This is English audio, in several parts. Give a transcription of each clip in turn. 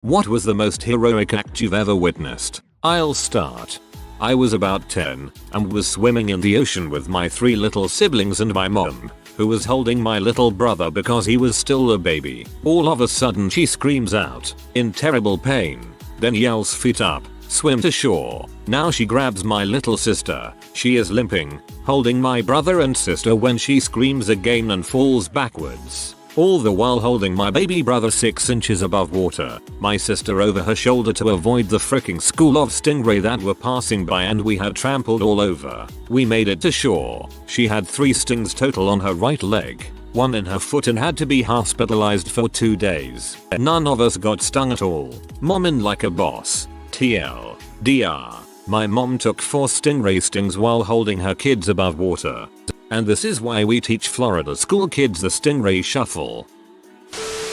What was the most heroic act you've ever witnessed? I'll start. I was about 10 and was swimming in the ocean with my 3 little siblings and my mom, who was holding my little brother because he was still a baby. All of a sudden she screams out, in terrible pain, then yells, "Feet up, swim to shore." Now she grabs my little sister. She is limping, holding my brother and sister when she screams again and falls backwards. All the while holding my baby brother 6 inches above water, my sister over her shoulder to avoid the fricking school of stingray that were passing by, and we had trampled all over. We made it to shore. She had 3 stings total on her right leg, 1 in her foot, and had to be hospitalized for 2 days. None of us got stung at all. Mom in like a boss. TLDR. My mom took 4 stingray stings while holding her kids above water. And this is why we teach Florida school kids the stingray shuffle.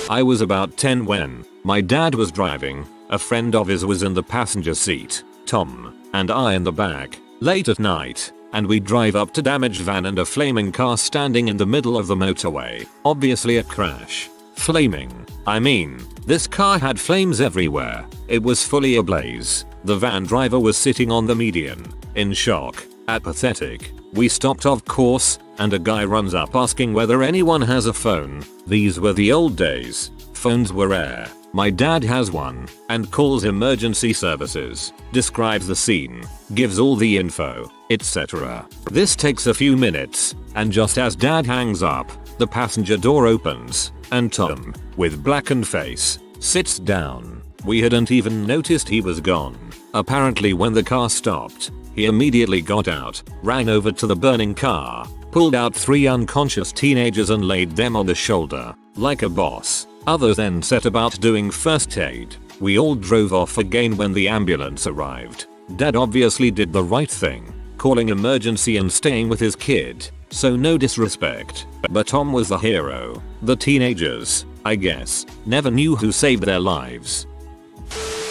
I was about 10 when my dad was driving. A friend of his was in the passenger seat, Tom, and I in the back, late at night, and we drive up to damaged van and a flaming car standing in the middle of the motorway. Obviously a crash. Flaming. I mean, this car had flames everywhere. It was fully ablaze. The van driver was sitting on the median, in shock, apathetic. We stopped of course, and a guy runs up asking whether anyone has a phone. These were the old days. Phones were rare. My dad has one, and calls emergency services, describes the scene, gives all the info, etc. This takes a few minutes, and just as dad hangs up, the passenger door opens, and Tom, with blackened face, sits down. We hadn't even noticed he was gone. Apparently when the car stopped, he immediately got out, ran over to the burning car, pulled out 3 unconscious teenagers and laid them on the shoulder, like a boss. Others then set about doing first aid. We all drove off again when the ambulance arrived. Dad obviously did the right thing, calling emergency and staying with his kid, so no disrespect. But Tom was the hero. The teenagers, I guess, never knew who saved their lives.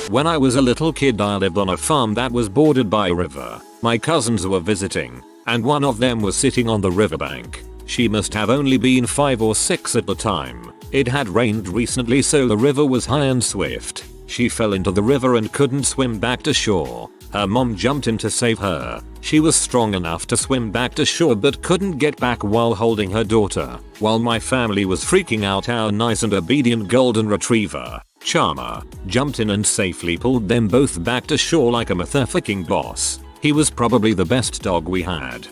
When I was a little kid, I lived on a farm that was bordered by a river. My cousins were visiting, and one of them was sitting on the riverbank. She must have only been 5 or 6 at the time. It had rained recently, so the river was high and swift. She fell into the river and couldn't swim back to shore. Her mom jumped in to save her. She was strong enough to swim back to shore but couldn't get back while holding her daughter. While my family was freaking out, our nice and obedient golden retriever, Charmer, jumped in and safely pulled them both back to shore like a motherfucking boss. He was probably the best dog we had.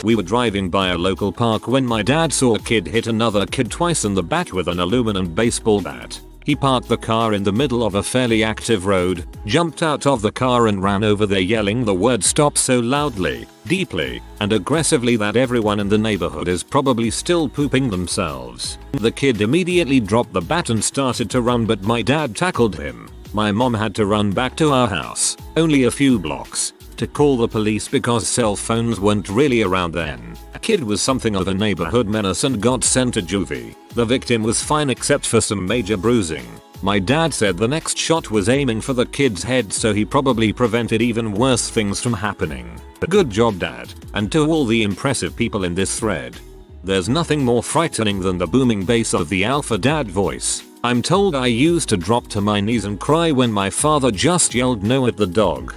We were driving by a local park when my dad saw a kid hit another kid twice in the back with an aluminum baseball bat. He parked the car in the middle of a fairly active road, jumped out of the car and ran over there yelling the word stop so loudly, deeply, and aggressively that everyone in the neighborhood is probably still pooping themselves. The kid immediately dropped the bat and started to run, but my dad tackled him. My mom had to run back to our house, only a few blocks, to call the police because cell phones weren't really around then. A kid was something of a neighborhood menace and got sent to juvie. The victim was fine except for some major bruising. My dad said the next shot was aiming for the kid's head, so he probably prevented even worse things from happening. Good job, Dad. And to all the impressive people in this thread, there's nothing more frightening than the booming bass of the alpha dad voice. I'm told I used to drop to my knees and cry when my father just yelled no at the dog.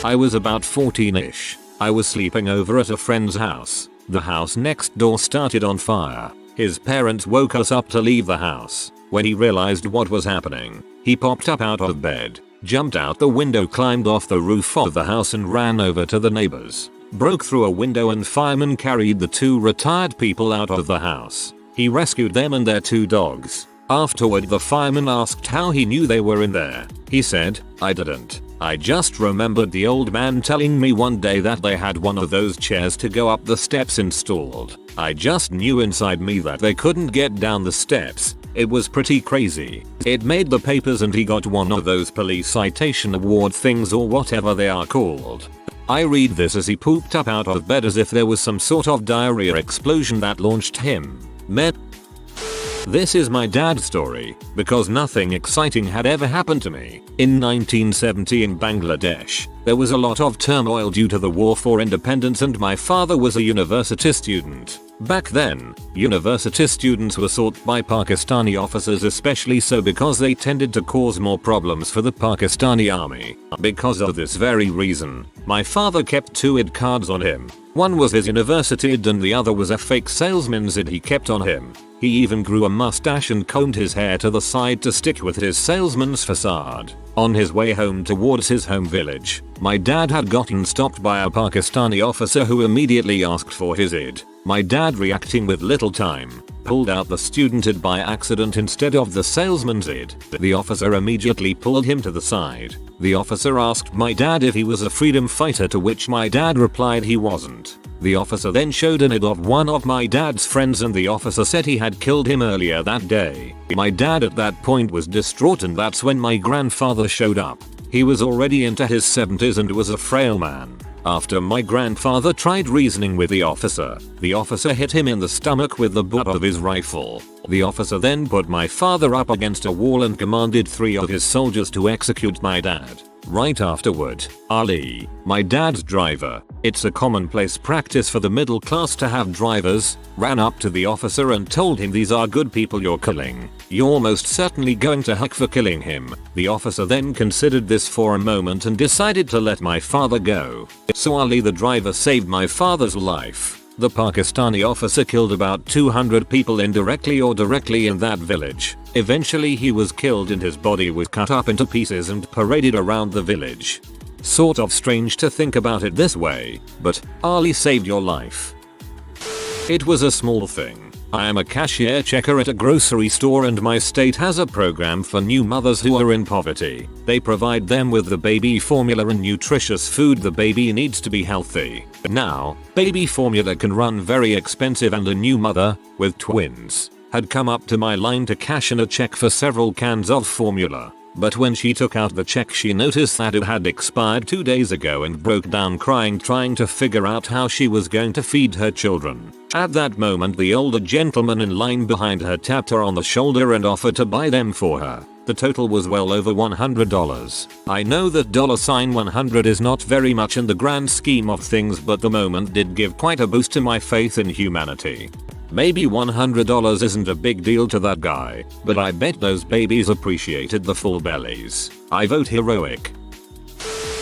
I was about 14ish. I was sleeping over at a friend's house. The house next door started on fire. His parents woke us up to leave the house. When he realized what was happening, he popped up out of bed, jumped out the window, climbed off the roof of the house and ran over to the neighbors. Broke through a window and firemen carried the 2 retired people out of the house. He rescued them and their 2 dogs. Afterward, the fireman asked how he knew they were in there. He said, "I didn't. I just remembered the old man telling me one day that they had one of those chairs to go up the steps installed. I just knew inside me that they couldn't get down the steps. It was pretty crazy. It made the papers and he got one of those police citation award things or whatever they are called." I read this as he pooped up out of bed as if there was some sort of diarrhea explosion that launched him. This is my dad's story, because nothing exciting had ever happened to me. In 1970 in Bangladesh, there was a lot of turmoil due to the war for independence and my father was a university student. Back then, university students were sought by Pakistani officers, especially so because they tended to cause more problems for the Pakistani army. Because of this very reason, my father kept 2 ID cards on him. One was his university ID and the other was a fake salesman's ID he kept on him. He even grew a mustache and combed his hair to the side to stick with his salesman's facade. On his way home towards his home village, my dad had gotten stopped by a Pakistani officer who immediately asked for his ID. My dad, reacting with little time, pulled out the student ID by accident instead of the salesman's ID. The officer immediately pulled him to the side. The officer asked my dad if he was a freedom fighter, to which my dad replied he wasn't. The officer then showed an ID of one of my dad's friends and the officer said he had killed him earlier that day. My dad at that point was distraught, and that's when my grandfather showed up. He was already into his 70s and was a frail man. After my grandfather tried reasoning with the officer hit him in the stomach with the butt of his rifle. The officer then put my father up against a wall and commanded 3 of his soldiers to execute my dad. Right afterward, Ali, my dad's driver, it's a commonplace practice for the middle class to have drivers, ran up to the officer and told him, "These are good people you're killing. You're most certainly going to heck for killing him." The officer then considered this for a moment and decided to let my father go. So Ali, the driver, saved my father's life. The Pakistani officer killed about 200 people indirectly or directly in that village. Eventually he was killed and his body was cut up into pieces and paraded around the village. Sort of strange to think about it this way, but Ali saved your life. It was a small thing. I am a cashier checker at a grocery store and my state has a program for new mothers who are in poverty. They provide them with the baby formula and nutritious food the baby needs to be healthy. Now, baby formula can run very expensive and a new mother, with twins, had come up to my line to cash in a check for several cans of formula. But when she took out the check she noticed that it had expired 2 days ago and broke down crying, trying to figure out how she was going to feed her children. At that moment the older gentleman in line behind her tapped her on the shoulder and offered to buy them for her. The total was well over $100. I know that $100 is not very much in the grand scheme of things, but the moment did give quite a boost to my faith in humanity. Maybe $100 isn't a big deal to that guy, but I bet those babies appreciated the full bellies. I vote heroic.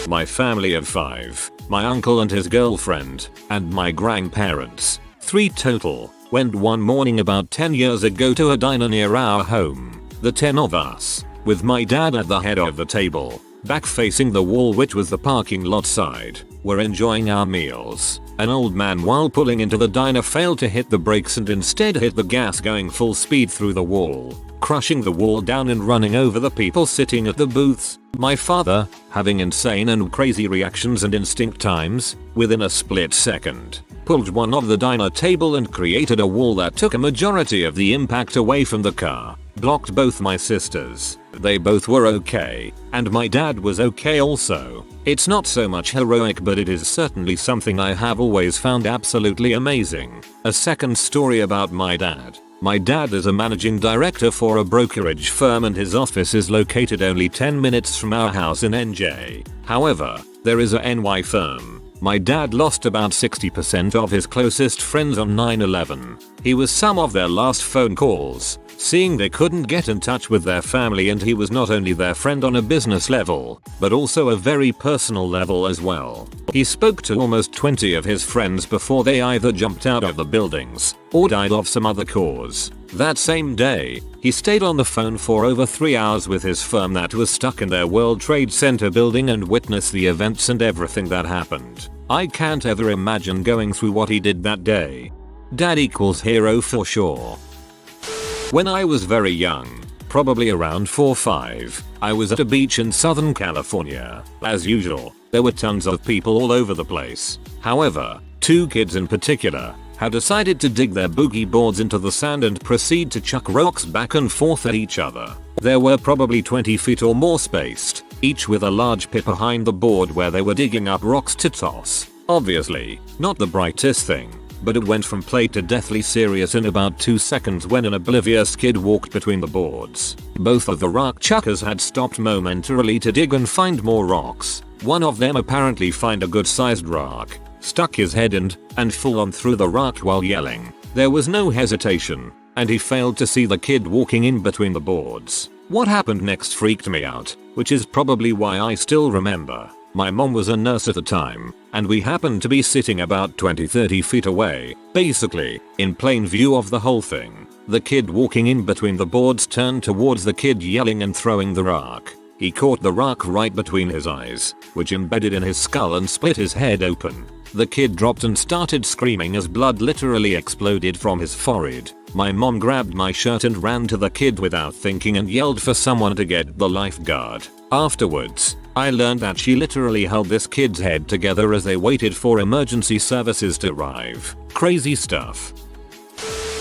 My family of 5, my uncle and his girlfriend, and my grandparents, 3 total, went one morning about 10 years ago to a diner near our home. The 10 of us, with my dad at the head of the table, back facing the wall which was the parking lot side, were enjoying our meals. An old man while pulling into the diner failed to hit the brakes and instead hit the gas, going full speed through the wall, crushing the wall down and running over the people sitting at the booths. My father, having insane and crazy reactions and instinct times, within a split second, pulled one of the diner table and created a wall that took a majority of the impact away from the car, blocked both my sisters. They both were okay, and my dad was okay also. It's not so much heroic, but it is certainly something I have always found absolutely amazing. A second story about my dad. My dad is a managing director for a brokerage firm and his office is located only 10 minutes from our house in NJ. However, there is a NY firm. My dad lost about 60% of his closest friends on 9/11. He was some of their last phone calls, seeing they couldn't get in touch with their family, and he was not only their friend on a business level, but also a very personal level as well. He spoke to almost 20 of his friends before they either jumped out of the buildings or died of some other cause. That same day, he stayed on the phone for over 3 hours with his firm that was stuck in their World Trade Center building and witnessed the events and everything that happened. I can't ever imagine going through what he did that day. Dad equals hero for sure. When I was very young, probably around 4 or 5, I was at a beach in Southern California. As usual, there were tons of people all over the place. However, 2 kids in particular had decided to dig their boogie boards into the sand and proceed to chuck rocks back and forth at each other. There were probably 20 feet or more spaced, each with a large pit behind the board where they were digging up rocks to toss. Obviously, not the brightest thing, but it went from play to deathly serious in about 2 seconds when an oblivious kid walked between the boards. Both of the rock chuckers had stopped momentarily to dig and find more rocks. One of them apparently found a good sized rock, stuck his head in, and full on through the rock while yelling, There was no hesitation, and he failed to see the kid walking in between the boards. What happened next freaked me out, which is probably why I still remember. My mom was a nurse at the time, and we happened to be sitting about 20-30 feet away, basically, in plain view of the whole thing. The kid walking in between the boards turned towards the kid yelling and throwing the rock. He caught the rock right between his eyes, which embedded in his skull and split his head open. The kid dropped and started screaming as blood literally exploded from his forehead. My mom grabbed my shirt and ran to the kid without thinking and yelled for someone to get the lifeguard. Afterwards, I learned that she literally held this kid's head together as they waited for emergency services to arrive. Crazy stuff.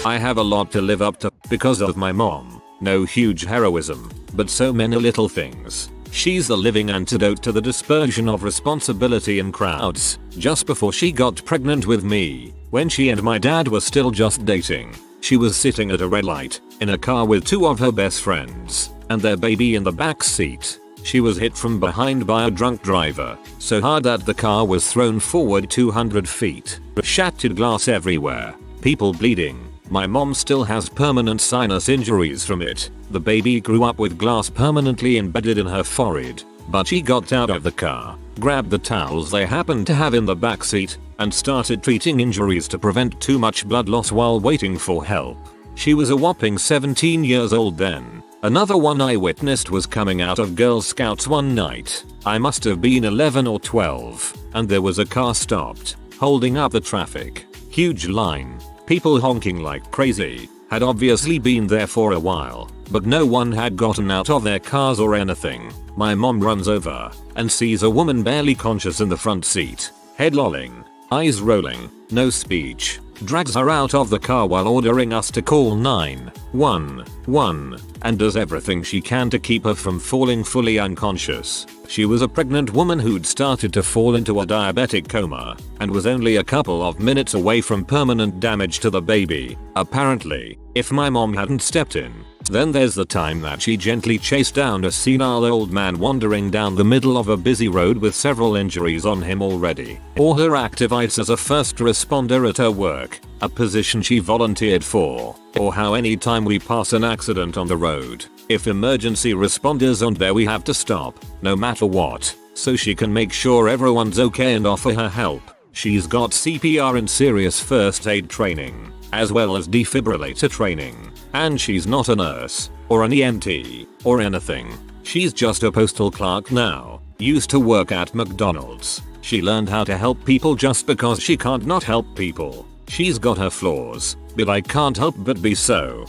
I have a lot to live up to because of my mom. No huge heroism, but so many little things. She's the living antidote to the dispersion of responsibility in crowds. Just before she got pregnant with me, when she and my dad were still just dating, she was sitting at a red light, in a car with two of her best friends, and their baby in the back seat. She was hit from behind by a drunk driver, so hard that the car was thrown forward 200 feet. Shattered glass everywhere. People bleeding. My mom still has permanent sinus injuries from it. The baby grew up with glass permanently embedded in her forehead, but she got out of the car, grabbed the towels they happened to have in the back seat, and started treating injuries to prevent too much blood loss while waiting for help. She was a whopping 17 years old then. Another one I witnessed was coming out of Girl Scouts one night. I must have been 11 or 12, and there was a car stopped, holding up the traffic. Huge line. People honking like crazy. Had obviously been there for a while, but no one had gotten out of their cars or anything. My mom runs over and sees a woman barely conscious in the front seat, head lolling, eyes rolling, no speech, drags her out of the car while ordering us to call 911 and does everything she can to keep her from falling fully unconscious. She was a pregnant woman who'd started to fall into a diabetic coma and was only a couple of minutes away from permanent damage to the baby. Apparently, if my mom hadn't stepped in, then there's the time that she gently chased down a senile old man wandering down the middle of a busy road with several injuries on him already. Or her activities as a first responder at her work, a position she volunteered for. Or how any time we pass an accident on the road, if emergency responders aren't there we have to stop, no matter what, so she can make sure everyone's okay and offer her help. She's got CPR and serious first aid training, as well as defibrillator training. And she's not a nurse, or an EMT, or anything. She's just a postal clerk now, used to work at McDonald's. She learned how to help people just because she can't not help people. She's got her flaws, but I can't help but be so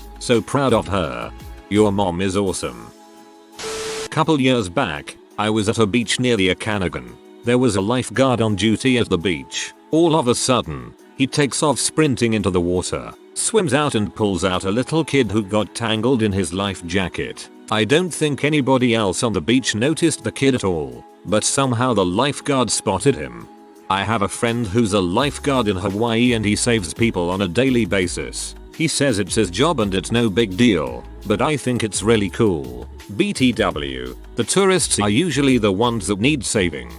proud of her. Your mom is awesome. Couple years back, I was at a beach near the Okanagan. There was a lifeguard on duty at the beach. All of a sudden, he takes off sprinting into the water, swims out and pulls out a little kid who got tangled in his life jacket. I don't think anybody else on the beach noticed the kid at all, but somehow the lifeguard spotted him. I have a friend who's a lifeguard in Hawaii and he saves people on a daily basis. He says it's his job and it's no big deal, but I think it's really cool. BTW, the tourists are usually the ones that need saving.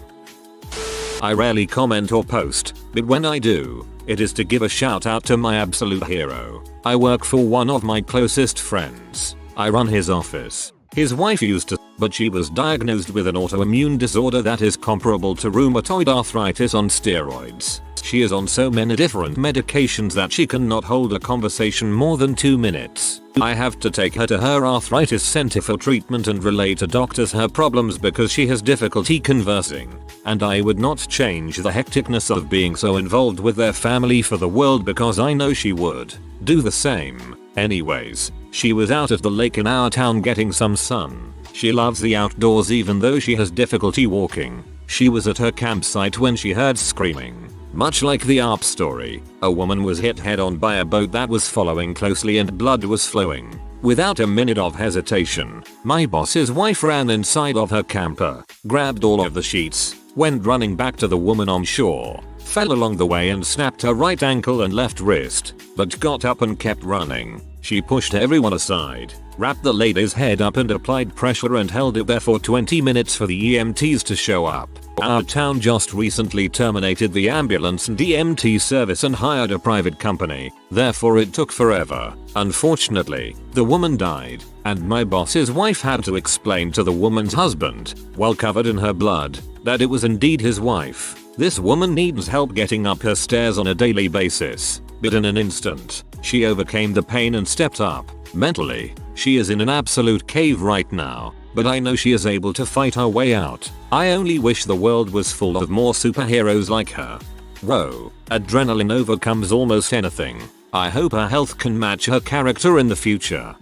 I rarely comment or post, but when I do, it is to give a shout out to my absolute hero. I work for one of my closest friends. I run his office. His wife used to, but she was diagnosed with an autoimmune disorder that is comparable to rheumatoid arthritis on steroids. She is on so many different medications that she cannot hold a conversation more than 2 minutes. I have to take her to her arthritis center for treatment and relay to doctors her problems because she has difficulty conversing. And I would not change the hecticness of being so involved with their family for the world because I know she would do the same. Anyways, she was out at the lake in our town getting some sun. She loves the outdoors even though she has difficulty walking. She was at her campsite when she heard screaming. Much like the ARP story, a woman was hit head-on by a boat that was following closely and blood was flowing. Without a minute of hesitation, my boss's wife ran inside of her camper, grabbed all of the sheets, went running back to the woman on shore, fell along the way and snapped her right ankle and left wrist, but got up and kept running. She pushed everyone aside, wrapped the lady's head up and applied pressure and held it there for 20 minutes for the EMTs to show up. Our town just recently terminated the ambulance and EMT service and hired a private company, therefore it took forever. Unfortunately, the woman died, and my boss's wife had to explain to the woman's husband, while covered in her blood, that it was indeed his wife. This woman needs help getting up her stairs on a daily basis, but in an instant, she overcame the pain and stepped up. Mentally, she is in an absolute cave right now, but I know she is able to fight her way out. I only wish the world was full of more superheroes like her. Whoa, adrenaline overcomes almost anything. I hope her health can match her character in the future.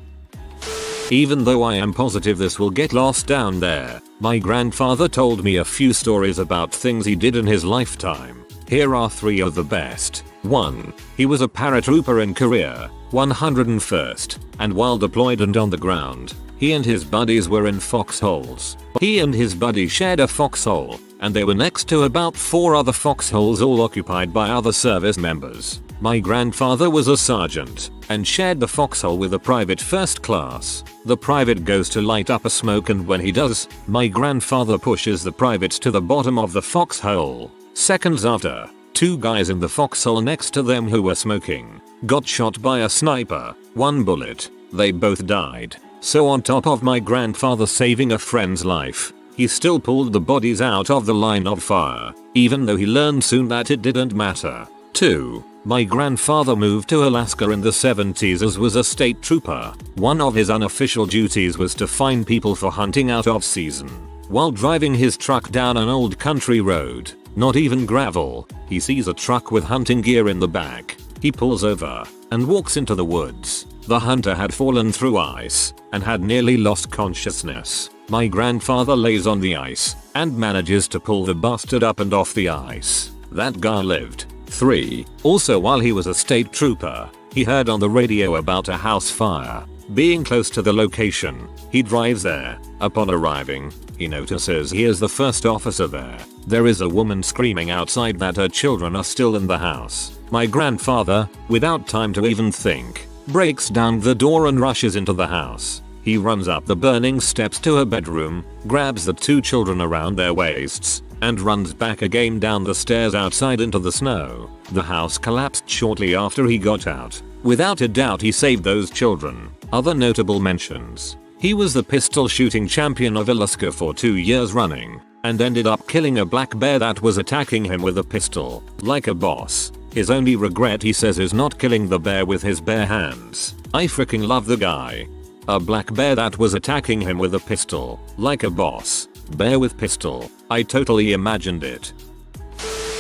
Even though I am positive this will get lost down there, my grandfather told me a few stories about things he did in his lifetime. Here are 3 of the best. 1. He was a paratrooper in Korea, 101st, and while deployed and on the ground, he and his buddies were in foxholes. He and his buddy shared a foxhole, and they were next to about 4 other foxholes all occupied by other service members. My grandfather was a sergeant, and shared the foxhole with a private first class. The private goes to light up a smoke, and when he does, my grandfather pushes the privates to the bottom of the foxhole. Seconds after, 2 guys in the foxhole next to them who were smoking got shot by a sniper. 1 bullet. They both died. So on top of my grandfather saving a friend's life, he still pulled the bodies out of the line of fire, even though he learned soon that it didn't matter. 2. My grandfather moved to Alaska in the 70s as was a state trooper. One of his unofficial duties was to find people for hunting out of season. While driving his truck down an old country road, not even gravel, he sees a truck with hunting gear in the back. He pulls over and walks into the woods. The hunter had fallen through ice and had nearly lost consciousness. My grandfather lays on the ice and manages to pull the bastard up and off the ice. That guy lived. 3. Also while he was a state trooper, he heard on the radio about a house fire. Being close to the location, he drives there. Upon arriving, he notices he is the first officer there. There is a woman screaming outside that her children are still in the house. My grandfather, without time to even think, breaks down the door and rushes into the house. He runs up the burning steps to her bedroom, grabs the 2 children around their waists, and runs back again down the stairs outside into the snow. The house collapsed shortly after he got out. Without a doubt he saved those children. Other notable mentions. He was the pistol shooting champion of Alaska for 2 years running, and ended up killing a black bear that was attacking him with a pistol, like a boss. His only regret, he says, is not killing the bear with his bare hands. I freaking love the guy. A black bear that was attacking him with a pistol, like a boss. Bear with pistol. I totally imagined it.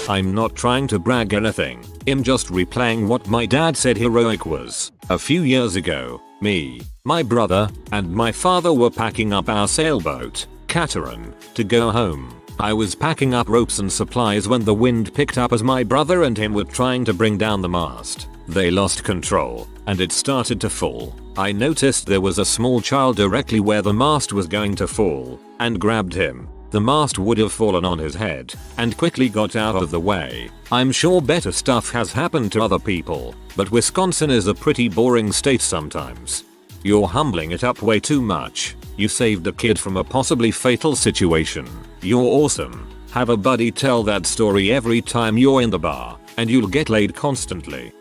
I'm not trying to brag anything. I'm just replaying what my dad said heroic was. A few years ago, me, my brother, and my father were packing up our sailboat, Cateran, to go home. I was packing up ropes and supplies when the wind picked up as my brother and him were trying to bring down the mast. They lost control, and it started to fall. I noticed there was a small child directly where the mast was going to fall, and grabbed him. The mast would have fallen on his head, and quickly got out of the way. I'm sure better stuff has happened to other people, but Wisconsin is a pretty boring state sometimes. You're humbling it up way too much. You saved a kid from a possibly fatal situation. You're awesome. Have a buddy tell that story every time you're in the bar, and you'll get laid constantly.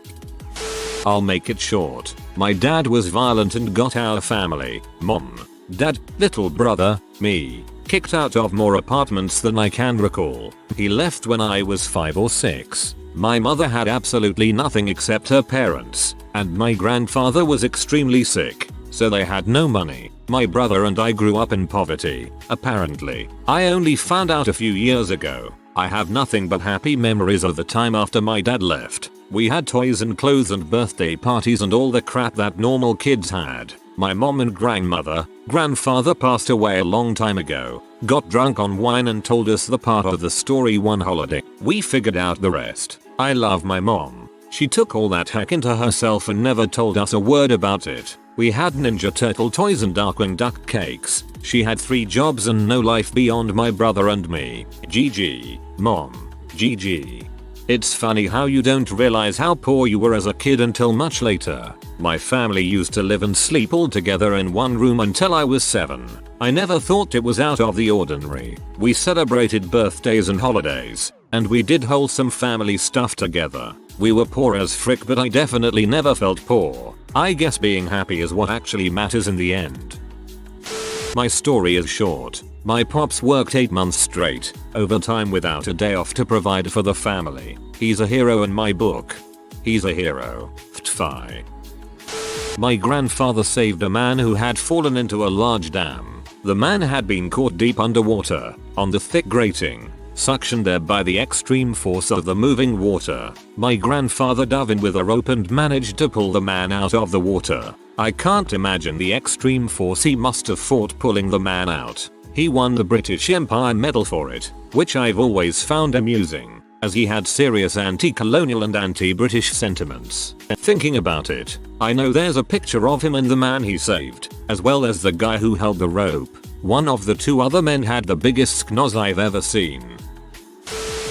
I'll make it short. My dad was violent and got our family, mom, dad, little brother, me, kicked out of more apartments than I can recall. He left when I was 5 or 6. My mother had absolutely nothing except her parents, and my grandfather was extremely sick, so they had no money. My brother and I grew up in poverty, apparently. I only found out a few years ago. I have nothing but happy memories of the time after my dad left. We had toys and clothes and birthday parties and all the crap that normal kids had. My mom and grandfather passed away a long time ago, got drunk on wine and told us the part of the story one holiday. We figured out the rest. I love my mom. She took all that heck into herself and never told us a word about it. We had Ninja Turtle toys and Darkwing Duck cakes. She had 3 jobs and no life beyond my brother and me. GG. Mom. GG. It's funny how you don't realize how poor you were as a kid until much later. My family used to live and sleep all together in one room until I was 7. I never thought it was out of the ordinary. We celebrated birthdays and holidays, and we did wholesome family stuff together. We were poor as frick, but I definitely never felt poor. I guess being happy is what actually matters in the end. My story is short. My pops worked 8 months straight, overtime without a day off to provide for the family. He's a hero in my book. He's a hero. Ftfi. My grandfather saved a man who had fallen into a large dam. The man had been caught deep underwater, on the thick grating, suctioned there by the extreme force of the moving water. My grandfather dove in with a rope and managed to pull the man out of the water. I can't imagine the extreme force he must have fought pulling the man out. He won the British Empire Medal for it, which I've always found amusing, as he had serious anti-colonial and anti-British sentiments. Thinking about it, I know there's a picture of him and the man he saved, as well as the guy who held the rope. One of the 2 other men had the biggest schnoz I've ever seen.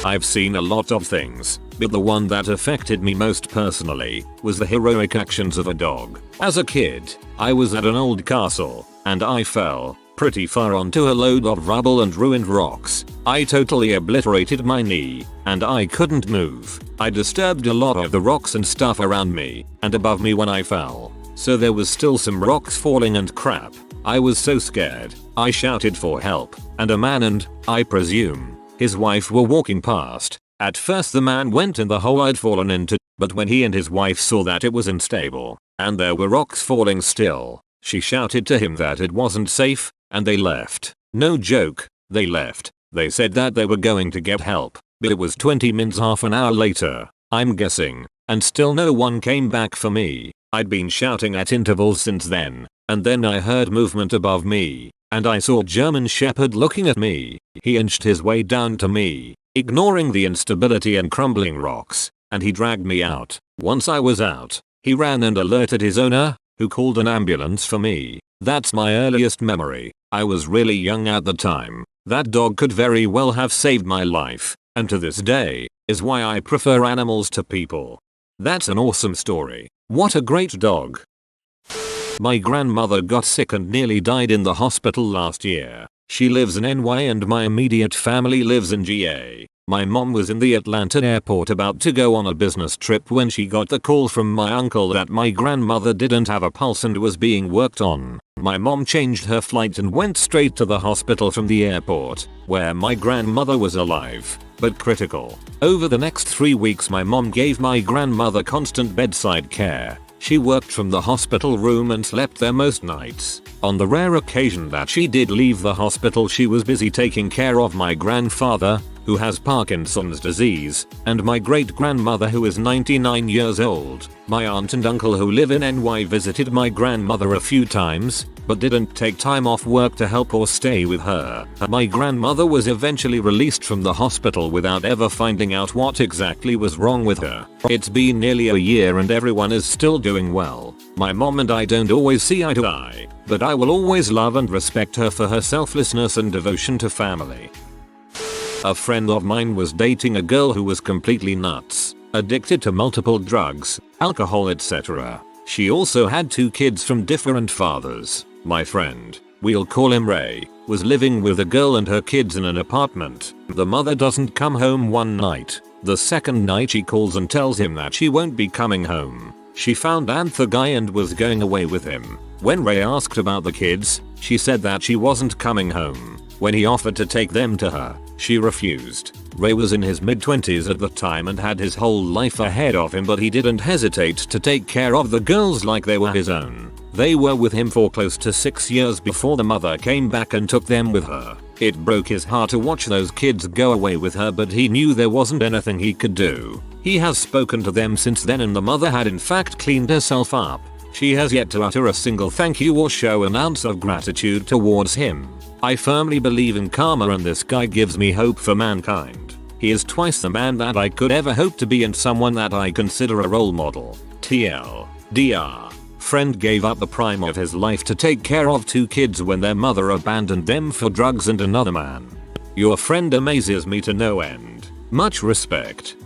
I've seen a lot of things, but the one that affected me most personally was the heroic actions of a dog. As a kid, I was at an old castle, and I fell pretty far onto a load of rubble and ruined rocks. I totally obliterated my knee, and I couldn't move. I disturbed a lot of the rocks and stuff around me and above me when I fell, so there was still some rocks falling and crap. I was so scared, I shouted for help, and a man and, I presume, his wife were walking past. At first the man went in the hole I'd fallen into, but when he and his wife saw that it was unstable, and there were rocks falling still, she shouted to him that it wasn't safe, and they left. No joke, they left. They said that they were going to get help, but it was 20 minutes, half an hour later, I'm guessing, and still no one came back for me. I'd been shouting at intervals since then, and then I heard movement above me, and I saw German Shepherd looking at me. He inched his way down to me, ignoring the instability and crumbling rocks, and he dragged me out. Once I was out, he ran and alerted his owner, who called an ambulance for me. That's my earliest memory. I was really young at the time. That dog could very well have saved my life, and to this day, is why I prefer animals to people. That's an awesome story. What a great dog. My grandmother got sick and nearly died in the hospital last year. She lives in NY and my immediate family lives in GA. My mom was in the Atlanta airport about to go on a business trip when she got the call from my uncle that my grandmother didn't have a pulse and was being worked on. My mom changed her flight and went straight to the hospital from the airport, where my grandmother was alive, but critical. Over the next 3 weeks my mom gave my grandmother constant bedside care. She worked from the hospital room and slept there most nights. On the rare occasion that she did leave the hospital, she was busy taking care of my grandfather, who has Parkinson's disease, and my great-grandmother who is 99 years old. My aunt and uncle who live in NY visited my grandmother a few times, but didn't take time off work to help or stay with her. My grandmother was eventually released from the hospital without ever finding out what exactly was wrong with her. It's been nearly a year and everyone is still doing well. My mom and I don't always see eye to eye, but I will always love and respect her for her selflessness and devotion to family. A friend of mine was dating a girl who was completely nuts, addicted to multiple drugs, alcohol, etc. She also had 2 kids from different fathers. My friend, we'll call him Ray, was living with a girl and her kids in an apartment. The mother doesn't come home one night. The second night she calls and tells him that she won't be coming home. She found the guy and was going away with him. When Ray asked about the kids, she said that she wasn't coming home. When he offered to take them to her, she refused. Ray was in his mid-20s at the time and had his whole life ahead of him, but he didn't hesitate to take care of the girls like they were his own. They were with him for close to 6 years before the mother came back and took them with her. It broke his heart to watch those kids go away with her, but he knew there wasn't anything he could do. He has spoken to them since then and the mother had in fact cleaned herself up. She has yet to utter a single thank you or show an ounce of gratitude towards him. I firmly believe in karma and this guy gives me hope for mankind. He is twice the man that I could ever hope to be and someone that I consider a role model. TLDR. Friend gave up the prime of his life to take care of 2 kids when their mother abandoned them for drugs and another man. Your friend amazes me to no end. Much respect.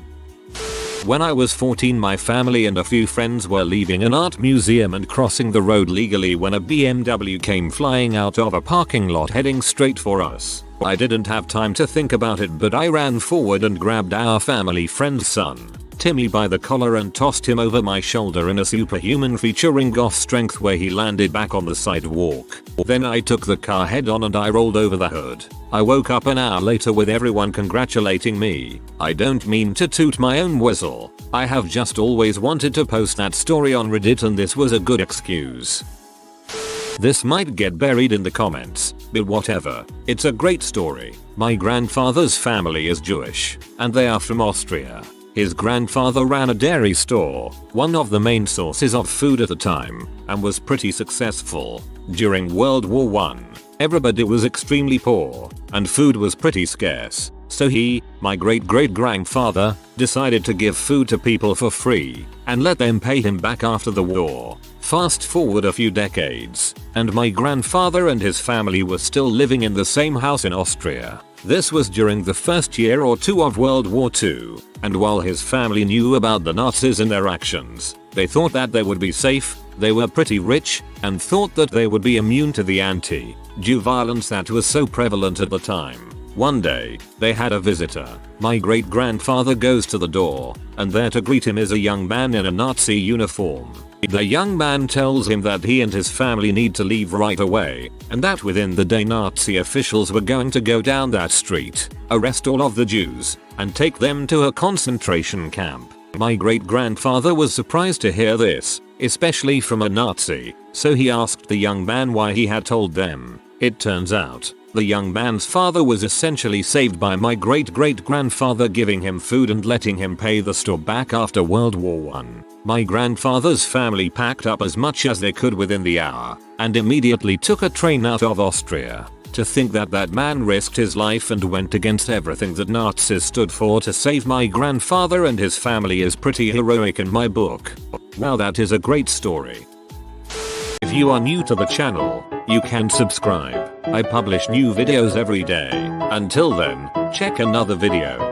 When I was 14, my family and a few friends were leaving an art museum and crossing the road legally when a BMW came flying out of a parking lot heading straight for us. I didn't have time to think about it, but I ran forward and grabbed our family friend's son, Timmy, by the collar and tossed him over my shoulder in a superhuman featuring goth strength where he landed back on the sidewalk. Then I took the car head on and I rolled over the hood. I woke up an hour later with everyone congratulating me. I don't mean to toot my own whistle. I have just always wanted to post that story on Reddit and this was a good excuse. This might get buried in the comments, but whatever. It's a great story. My grandfather's family is Jewish, and they are from Austria. His grandfather ran a dairy store, one of the main sources of food at the time, and was pretty successful. During World War I, everybody was extremely poor, and food was pretty scarce. So he, my great-great-grandfather, decided to give food to people for free, and let them pay him back after the war. Fast forward a few decades, and my grandfather and his family were still living in the same house in Austria. This was during the first year or two of World War II, and while his family knew about the Nazis and their actions, they thought that they would be safe. They were pretty rich, and thought that they would be immune to the anti-Jew violence that was so prevalent at the time. One day, they had a visitor. My great-grandfather goes to the door, and there to greet him is a young man in a Nazi uniform. The young man tells him that he and his family need to leave right away, and that within the day Nazi officials were going to go down that street, arrest all of the Jews, and take them to a concentration camp. My great-grandfather was surprised to hear this, especially from a Nazi, so he asked the young man why he had told them. It turns out, the young man's father was essentially saved by my great-great-grandfather giving him food and letting him pay the store back after World War I. My grandfather's family packed up as much as they could within the hour, and immediately took a train out of Austria. To think that that man risked his life and went against everything that Nazis stood for to save my grandfather and his family is pretty heroic in my book. Wow, that is a great story. If you are new to the channel, you can subscribe. I publish new videos every day. Until then, check another video.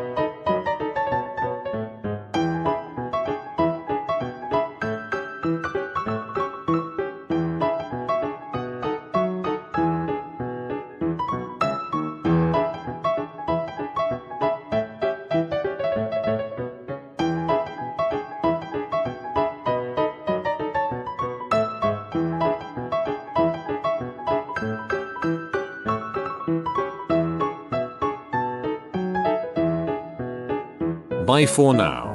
Bye for now.